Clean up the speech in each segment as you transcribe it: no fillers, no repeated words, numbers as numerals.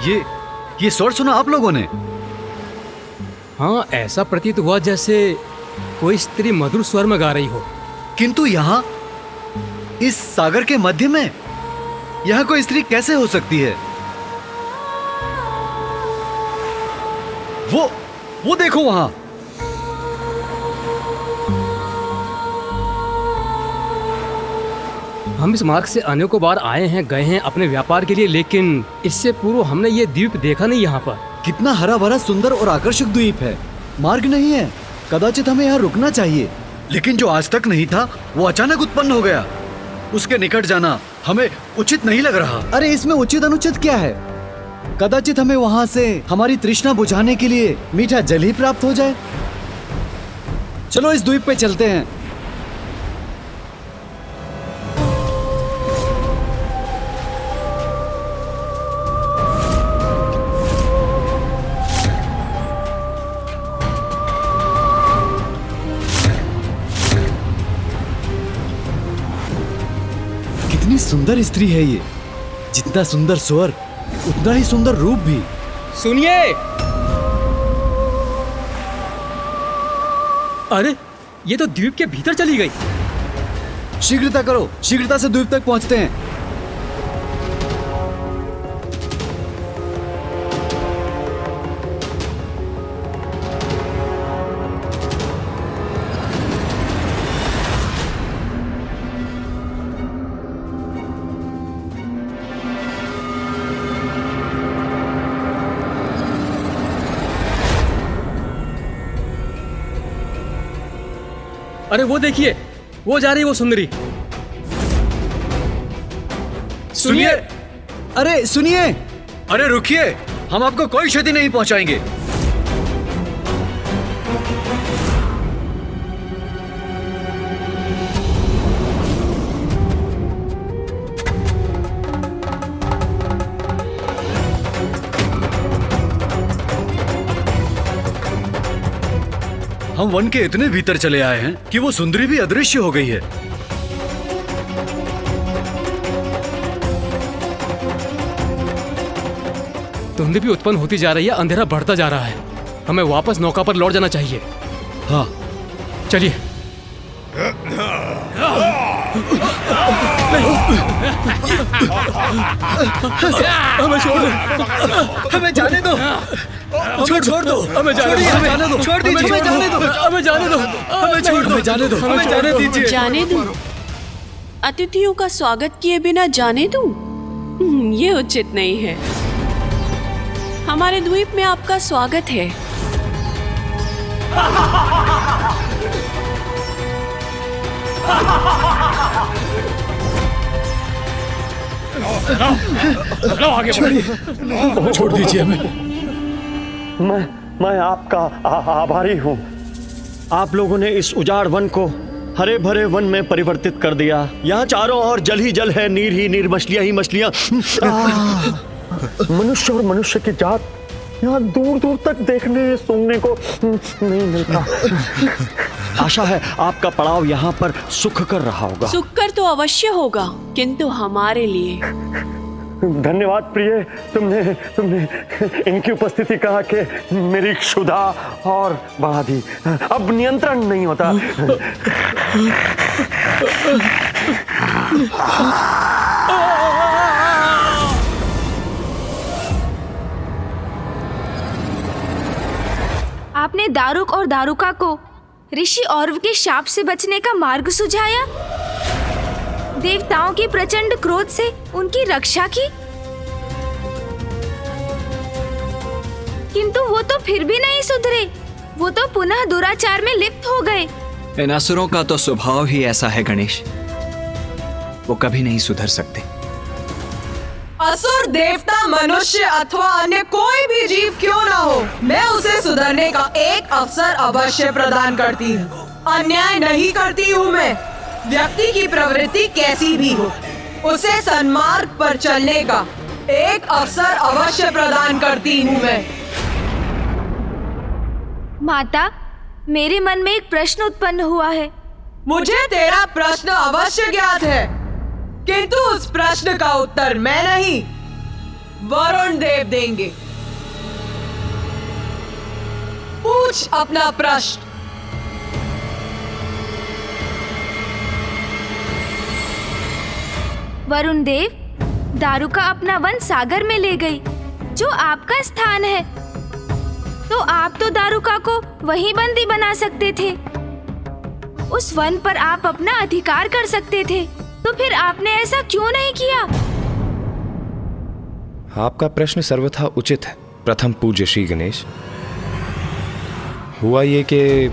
ये स्वर सुना आप लोगों ने? हाँ, ऐसा प्रतीत हुआ जैसे कोई स्त्री मधुर स्वर में गा रही हो। किंतु यहाँ इस सागर के मध्य में यहाँ कोई स्त्री कैसे हो सकती है? वो देखो वहां। हम इस मार्ग से अनेकों बार आए हैं, गए हैं अपने व्यापार के लिए, लेकिन इससे पूर्व हमने ये द्वीप देखा नहीं। यहाँ पर कितना हरा भरा सुंदर और आकर्षक द्वीप है। मार्ग नहीं है, कदाचित हमें यहाँ रुकना चाहिए, लेकिन जो आज तक नहीं था वो अचानक उत्पन्न हो गया। उसके निकट जाना हमें उचित नहीं लग रहा। अरे इसमें उचित अनुचित क्या है? कदाचित हमें वहां से हमारी तृष्णा बुझाने के लिए मीठा जल ही प्राप्त हो जाए। चलो इस द्वीप पे चलते हैं। कितनी सुंदर स्त्री है ये। जितना सुंदर स्वर उतना ही सुंदर रूप भी। सुनिए। अरे ये तो द्वीप के भीतर चली गई। शीघ्रता करो, शीघ्रता से द्वीप तक पहुंचते हैं। अरे वो देखिए, वो जा रही है, वो सुंदरी। सुनिए, अरे सुनिए, अरे रुकिए, हम आपको कोई क्षति नहीं पहुंचाएंगे। हम वन के इतने भीतर चले आए हैं कि वो सुंदरी भी अदृश्य हो गई है। धुंध भी उत्पन्न होती जा रही है, अंधेरा बढ़ता जा रहा है। हमें वापस नौका पर लौट जाना चाहिए। हाँ चलिए। हमें छोड़ दो, हमें जाने दो, छोड़ दो, हमें जाने दो, छोड़ दीजिए, हमें जाने दो, हमें जाने दो, हमें छोड़ दो, जाने दो, हमें जाने दीजिए। जाने दूं? अतिथियों का स्वागत किए बिना जाने दूं? ये उचित नहीं है। हमारे द्वीप में आपका स्वागत है। छोड़ दीजिए हमें। मैं आपका आभारी हूँ। आप लोगों ने इस उजाड़ वन को हरे भरे वन में परिवर्तित कर दिया। यहाँ चारों ओर जल ही जल है, नीर ही नीर, मछलियाँ ही मछलियाँ। मनुष्य और मनुष्य की जात यहाँ दूर दूर तक देखने सुनने को नहीं मिलता। आशा है आपका पड़ाव यहाँ पर सुख कर रहा होगा। सुख कर तो अवश्य होगा, किंतु हमारे लिए। धन्यवाद प्रिय, तुमने इनकी उपस्थिति कहा कि मेरी क्षुधा और बढ़ा दी। अब नियंत्रण नहीं होता। आपने दारुक और दारुका को ऋषि औरव के शाप से बचने का मार्ग सुझाया, देवताओं के प्रचंड क्रोध से उनकी रक्षा की, किंतु वो तो फिर भी नहीं सुधरे। वो तो पुनः दुराचार में लिप्त हो गए। इन असुरों का तो स्वभाव ही ऐसा है गणेश, वो कभी नहीं सुधर सकते। असुर, देवता, मनुष्य अथवा अन्य कोई भी जीव क्यों ना हो, मैं उसे सुधरने का एक अवसर अवश्य प्रदान करती हूँ। अन्याय नहीं करती हूँ मैं। व्यक्ति की प्रवृत्ति कैसी भी हो, उसे सन्मार्ग पर चलने का एक अवसर अवश्य प्रदान करती हूँ मैं। माता, मेरे मन में एक प्रश्न उत्पन्न हुआ है। मुझे तेरा प्रश्न अवश्य ज्ञात है, किंतु उस प्रश्न का उत्तर मैं नहीं वरुण देव देंगे। पूछ अपना प्रश्न। वरुण देव, दारुका अपना वन सागर में ले गई, जो आपका स्थान है। तो आप तो दारुका को वहीं बंदी बना सकते थे। उस वन पर आप अपना अधिकार कर सकते थे। तो फिर आपने ऐसा क्यों नहीं किया? आपका प्रश्न सर्वथा उचित है प्रथम पूज्य श्री गणेश। हुआ ये कि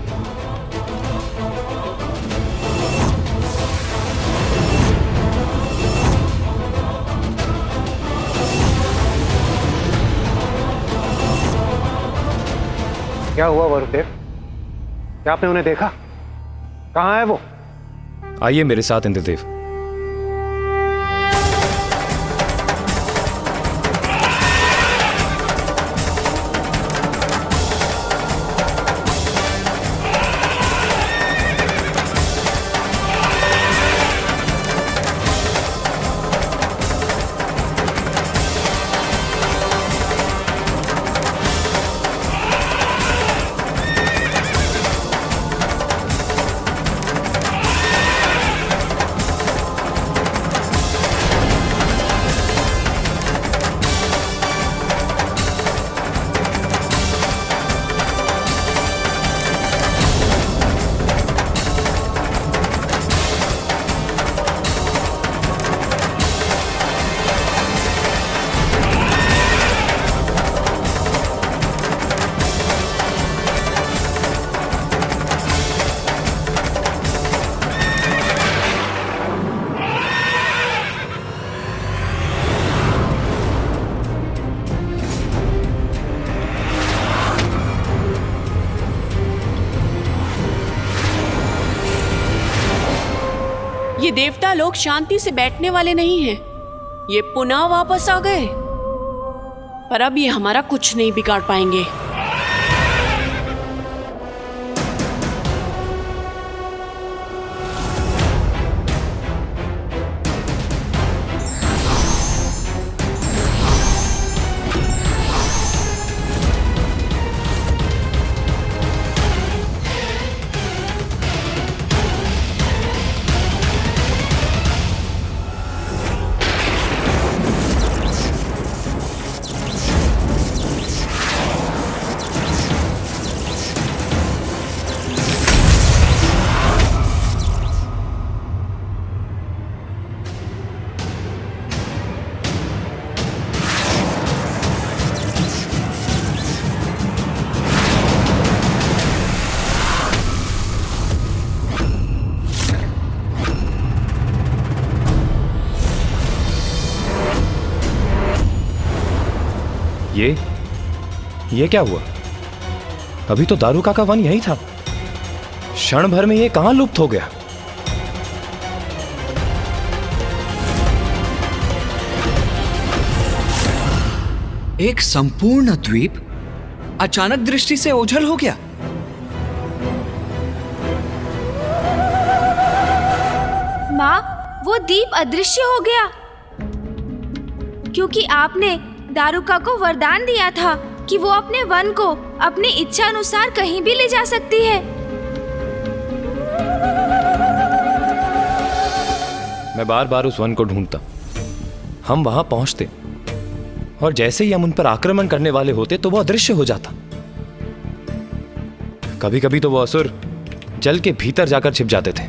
क्या हुआ वरुदेव? क्या आपने उन्हें देखा? कहाँ है वो? आइए मेरे साथ इंद्रदेव। ये देवता लोग शांति से बैठने वाले नहीं हैं। ये पुनः वापस आ गए, पर अब ये हमारा कुछ नहीं बिगाड़ पाएंगे। ये क्या हुआ? अभी तो दारुका का वन यही था। क्षण भर में ये कहां लुप्त हो गया? एक संपूर्ण द्वीप अचानक दृष्टि से ओझल हो गया। माँ, वो दीप अदृश्य हो गया क्योंकि आपने दारुका को वरदान दिया था कि वो अपने वन को अपनी इच्छा अनुसार कहीं भी ले जा सकती है। मैं बार बार उस वन को ढूंढता। हम वहां पहुंचते और जैसे ही हम उन पर आक्रमण करने वाले होते तो वो अदृश्य हो जाता। कभी कभी तो वो असुर जल के भीतर जाकर छिप जाते थे।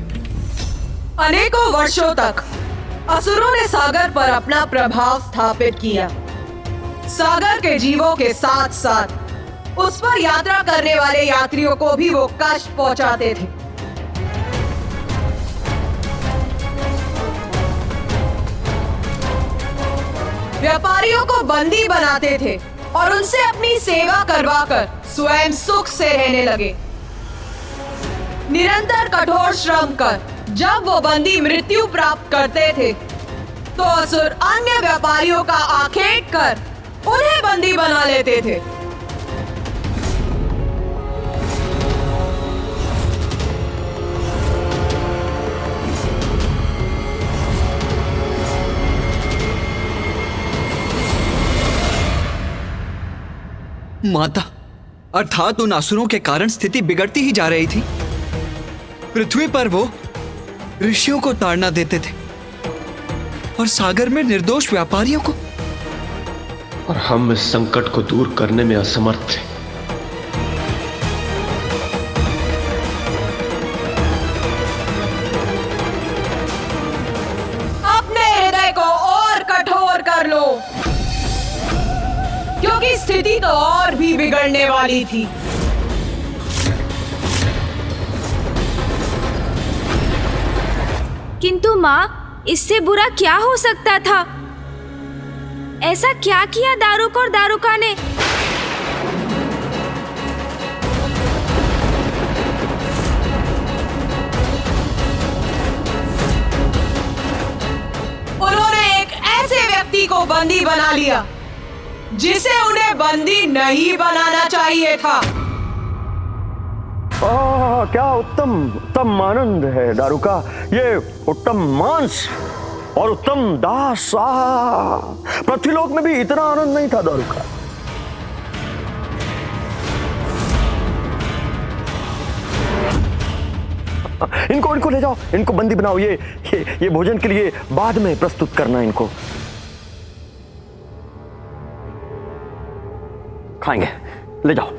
अनेकों वर्षों तक असुरों ने सागर पर अपना प्रभाव स्थापित किया। सागर के जीवों के साथ साथ उस पर यात्रा करने वाले यात्रियों को भी वो कष्ट पहुंचाते थे। व्यापारियों को बंदी बनाते थे और उनसे अपनी सेवा करवाकर स्वयं सुख से रहने लगे। निरंतर कठोर श्रम कर जब वो बंदी मृत्यु प्राप्त करते थे तो असुर अन्य व्यापारियों का आखेट कर उन्हें बंदी बना लेते थे। माता, अर्थात उन असुरों के कारण स्थिति बिगड़ती ही जा रही थी। पृथ्वी पर वो ऋषियों को ताड़ना देते थे और सागर में निर्दोष व्यापारियों को। और हम इस संकट को दूर करने में असमर्थ थे। अपने हृदय को और कठोर कर लो, क्योंकि स्थिति तो और भी बिगड़ने वाली थी। किंतु माँ, इससे बुरा क्या हो सकता था? ऐसा क्या किया दारुक और दारुका ने? उन्होंने एक ऐसे व्यक्ति को बंदी बना लिया जिसे उन्हें बंदी नहीं बनाना चाहिए था। क्या उत्तम आनंद है दारुका, ये उत्तम मांस और उत्तम दास। पृथ्वीलोक में भी इतना आनंद नहीं था दारुका। इनको ले जाओ, इनको बंदी बनाओ। ये भोजन के लिए बाद में प्रस्तुत करना। इनको खाएंगे, ले जाओ।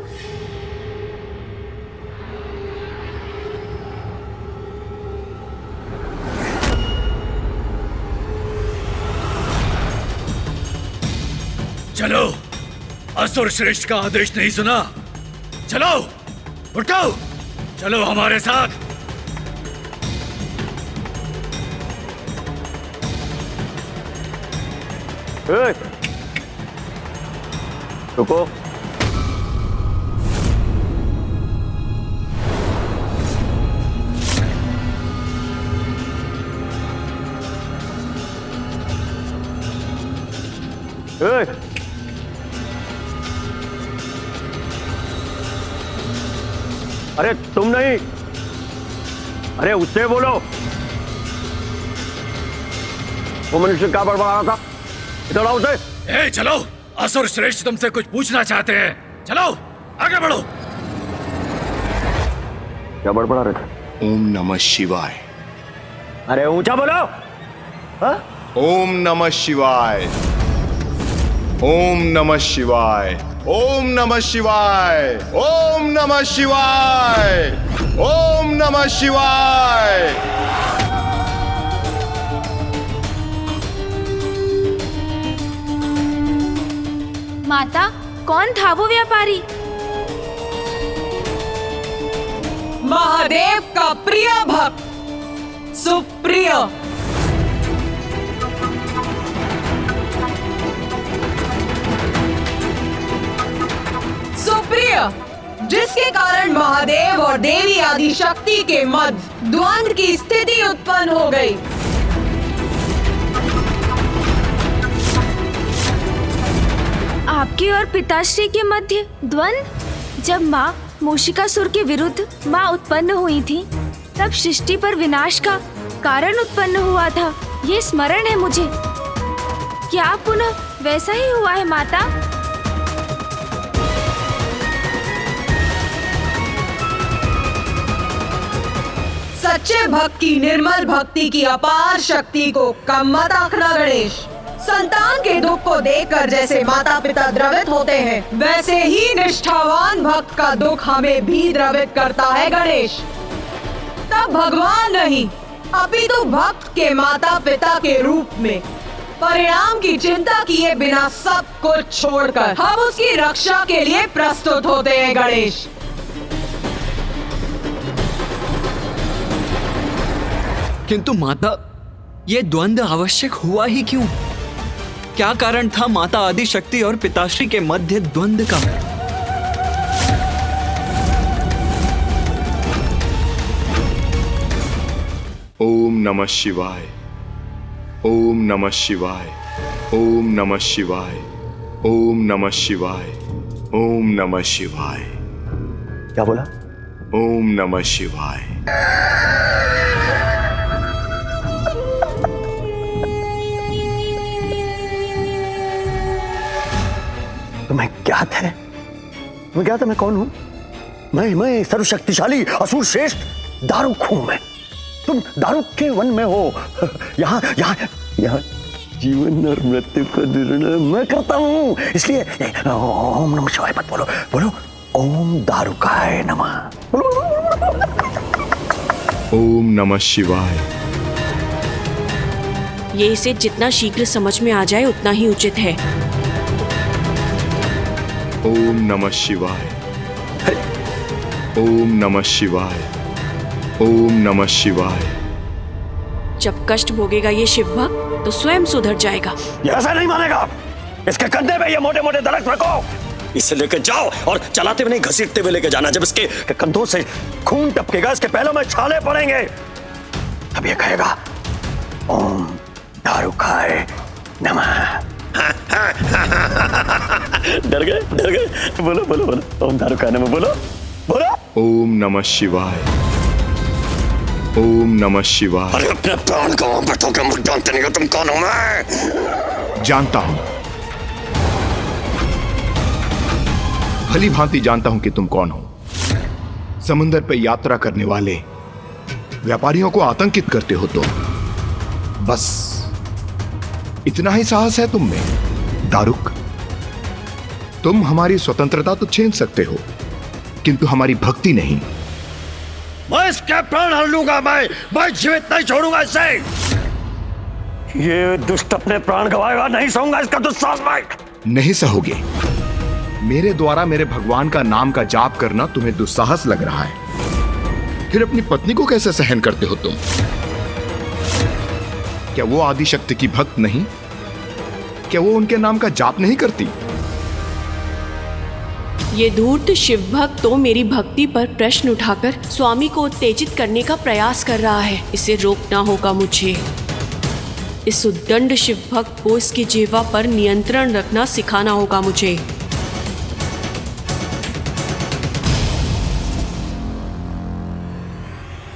चलो, असुर श्रेष्ठ का आदेश नहीं सुना? चलो, उठो, चलो हमारे साथ। रुको। अरे तुम नहीं, अरे उससे बोलो। वो मनुष्य क्या बड़बड़ा रहा था? इधर आओ उसे। चलो, असुर श्रेष्ठ तुमसे कुछ पूछना चाहते हैं। चलो, आगे बढ़ो। क्या बड़बड़ा रहे थे? ओम नमः शिवाय। अरे ऊंचा बोलो। हाँ? ओम नमः शिवाय। ओम नमः शिवाय। ओम नमः शिवाय। ओम नमः शिवाय। ओम नमः शिवाय। माता, कौन था वो व्यापारी? महादेव का प्रिय भक्त सुप्रिय। सुप्रिय, जिसके कारण महादेव और देवी आदि शक्ति के मध्य द्वंद्व की स्थिति उत्पन्न हो गई। आपके और पिताश्री के मध्य द्वंद्व? जब माँ मूषिकासुर के विरुद्ध माँ उत्पन्न हुई थी, तब सृष्टि पर विनाश का कारण उत्पन्न हुआ था। ये स्मरण है मुझे। क्या पुनः वैसा ही हुआ है माता? सच्चे भक्त की निर्मल भक्ति की अपार शक्ति को कम मत आंकना गणेश। संतान के दुख को देखकर जैसे माता पिता द्रवित होते हैं, वैसे ही निष्ठावान भक्त का दुख हमें भी द्रवित करता है गणेश। तब भगवान नहीं, अपितु भक्त के माता पिता के रूप में परिणाम की चिंता किए बिना सब कुछ छोड़कर हम उसकी रक्षा के लिए प्रस्तुत होते हैं गणेश। किंतु माता, ये द्वंद्व आवश्यक हुआ ही क्यों? क्या कारण था माता आदि शक्ति और पिताश्री के मध्य द्वंद्व का? ओम नमः शिवाय। ओम नमः शिवाय। ओम नमः शिवाय। ओम नमः शिवाय। ओम नमः शिवाय। क्या बोला? ओम नमः शिवाय। तुम्हें ज्ञात है तुम्हें क्या था मैं कौन हूं? मैं सर्वशक्तिशाली असुर श्रेष्ठ दारुक हूं मैं। तुम दारुक के वन में हो। यहाँ यहाँ यहाँ जीवन और मृत्यु का निर्णय मैं करता हूं। इसलिए ओम नमः शिवाय मत बोलो, बोलो ओम दारुकाय नमः। ओम नमः शिवाय। ये इसे जितना शीघ्र समझ में आ जाए उतना ही उचित है। ओम नमः शिवाय। ओम नमः शिवाय। ओम नमः शिवाय। जब कष्ट भोगेगा ये शिव भक्त तो स्वयं सुधर जाएगा। ये ऐसा नहीं मानेगा। इसके कंधे पे ये मोटे मोटे दरख्त रखो, इसे लेके जाओ और चलाते हुए नहीं घसीटते हुए लेके जाना। जब इसके कंधों से खून टपकेगा, इसके पैरों में छाले पड़ेंगे, तब ये कहेगा ओम दारुकाय नमः। डर गए? बोलो बोलो बोलो ओम दारुकाय नमः, बोलो बोलो। ओम नमः शिवाय। ओम नमः शिवाय। अरे अपने प्राण गंवा बैठोगे, मुझे जानते नहीं हो तुम कौन हो? मैं जानता हूं, भली भांति जानता हूं कि तुम कौन हो। समुद्र पर यात्रा करने वाले व्यापारियों को आतंकित करते हो तुम। बस इतना ही साहस है तुम में दारुक। तुम हमारी स्वतंत्रता तो छीन सकते हो, किंतु हमारी भक्ति नहीं। मैं इसके प्राण हर लूंगा। मैं जीवित नहीं छोड़ूंगा इसे। ये दुष्ट अपने प्राण गवाएगा, नहीं सहूंगा इसका दुस्साहस। मैं नहीं सहोगे। मेरे द्वारा मेरे भगवान का नाम का जाप करना तुम्हें दुस्साहस लग रहा है, फिर अपनी पत्नी को कैसे सहन करते हो तुम? क्या वो आदिशक्ति की भक्त नहीं? क्या वो उनके नाम का जाप नहीं करती? ये धूर्त शिव भक्त तो मेरी भक्ति पर प्रश्न उठाकर स्वामी को उत्तेजित करने का प्रयास कर रहा है। इसे रोकना होगा मुझे। इस उद्दंड शिव भक्त को इसकी जिह्वा पर नियंत्रण रखना सिखाना होगा मुझे।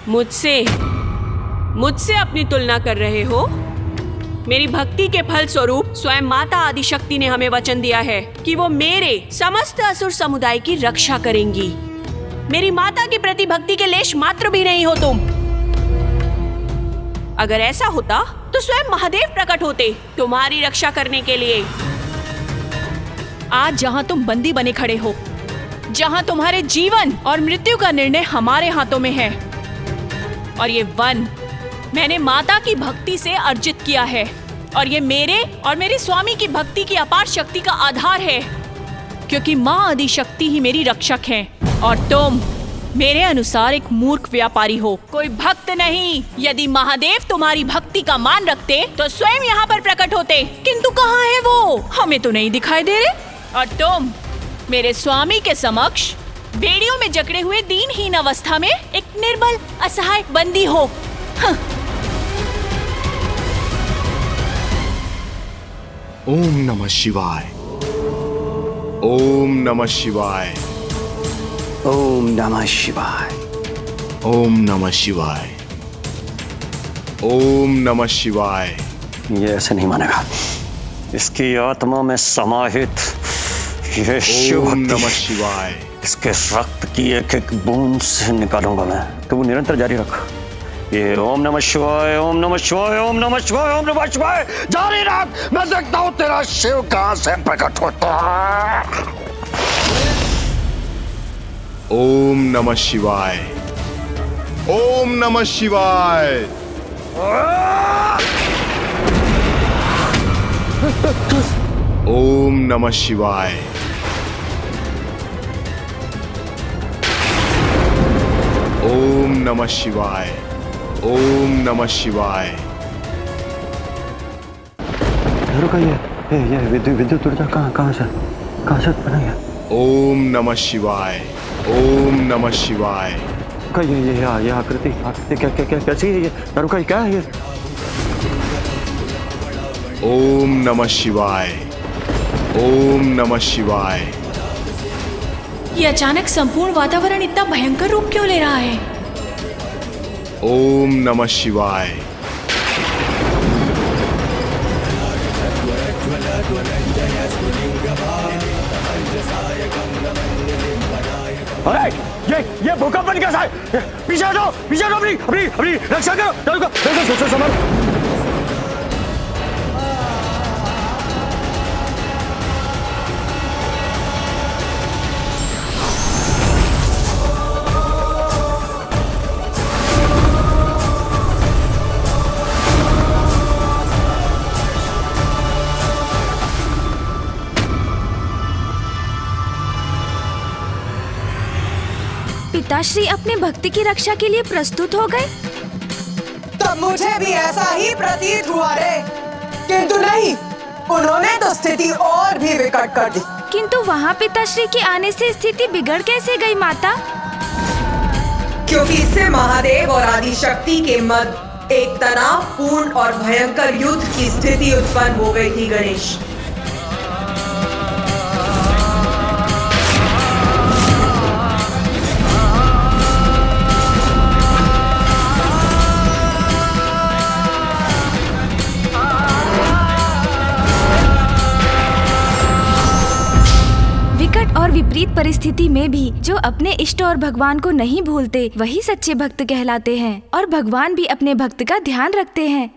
मुझसे अपनी तुलना कर रहे हो? मेरी भक्ति के फल स्वरूप स्वयं माता आदिशक्ति ने हमें वचन दिया है कि वो मेरे समस्त असुर समुदाय की रक्षा करेंगी। मेरी माता के प्रति भक्ति के लेश मात्र भी नहीं हो तुम। अगर ऐसा होता तो स्वयं महादेव प्रकट होते तुम्हारी रक्षा करने के लिए। आज जहां तुम बंदी बने खड़े हो, जहां तुम्हारे जीवन और मृत्यु का निर्णय हमारे हाथों में है, और ये वन मैंने माता की भक्ति से अर्जित किया है, और ये मेरे और मेरे स्वामी की भक्ति की अपार शक्ति का आधार है, क्योंकि माँ आदिशक्ति ही मेरी रक्षक है, और तुम मेरे अनुसार एक मूर्ख व्यापारी हो, कोई भक्त नहीं। यदि महादेव तुम्हारी भक्ति का मान रखते तो स्वयं यहाँ पर प्रकट होते, किंतु कहाँ है वो? हमें तो नहीं दिखाई दे रहे। और तुम मेरे स्वामी के समक्ष बेड़ियों में जकड़े हुए दीनहीन अवस्था में एक निर्बल असहाय बंदी हो। ओम नमः शिवाय। ओम नमः शिवाय। ओम नमः शिवाय। ओम नमः शिवाय। ओम नमः शिवाय। ये ऐसे नहीं मानेगा। इसकी आत्मा में समाहित ये शिव ओम भक्ति, नमः शिवाय। इसके रक्त की एक एक बूंद से निकालूंगा मैं। तो वो निरंतर जारी रख। ये ओम नमः शिवाय, ओम नमः शिवाय, ओम नमः शिवाय, ओम नमः शिवाय जारी रख। मैं देखता हूँ तेरा शिव कहाँ से प्रकट होता है। ओम नमः शिवाय। ओम नमः शिवाय। ओम नमः शिवाय। ओम नमः शिवाय। ओम नमः शिवाय। रुका ये विद्युत ऊर्जा कहाँ से बना है? ओम नमः शिवाय। ओम नमः शिवाय। का ये आकृति कैसी है? ये रुका क्या है ये? ओम नमः शिवाय। ओम नमः शिवाय। ये अचानक संपूर्ण वातावरण इतना भयंकर रूप क्यों ले रहा है? ओम नमः शिवाय। अरे ये भूकंपन कैसा है? पीछे हटो, अपनी अपनी अपनी रक्षा करो, दारुका संभालो। पिताश्री अपने भक्ति की रक्षा के लिए प्रस्तुत हो गए। तब मुझे भी ऐसा ही प्रतीत हुआ रे, किंतु नहीं, उन्होंने तो स्थिति और भी विकट कर दी। किंतु वहाँ पिताश्री के आने से स्थिति बिगड़ कैसे गई माता? क्योंकि इससे महादेव और आदि शक्ति के मध्य एक तनावपूर्ण और भयंकर युद्ध की स्थिति उत्पन्न हो गई थी गणेश। और विपरीत परिस्थिति में भी जो अपने इष्ट और भगवान को नहीं भूलते वही सच्चे भक्त कहलाते हैं और भगवान भी अपने भक्त का ध्यान रखते हैं।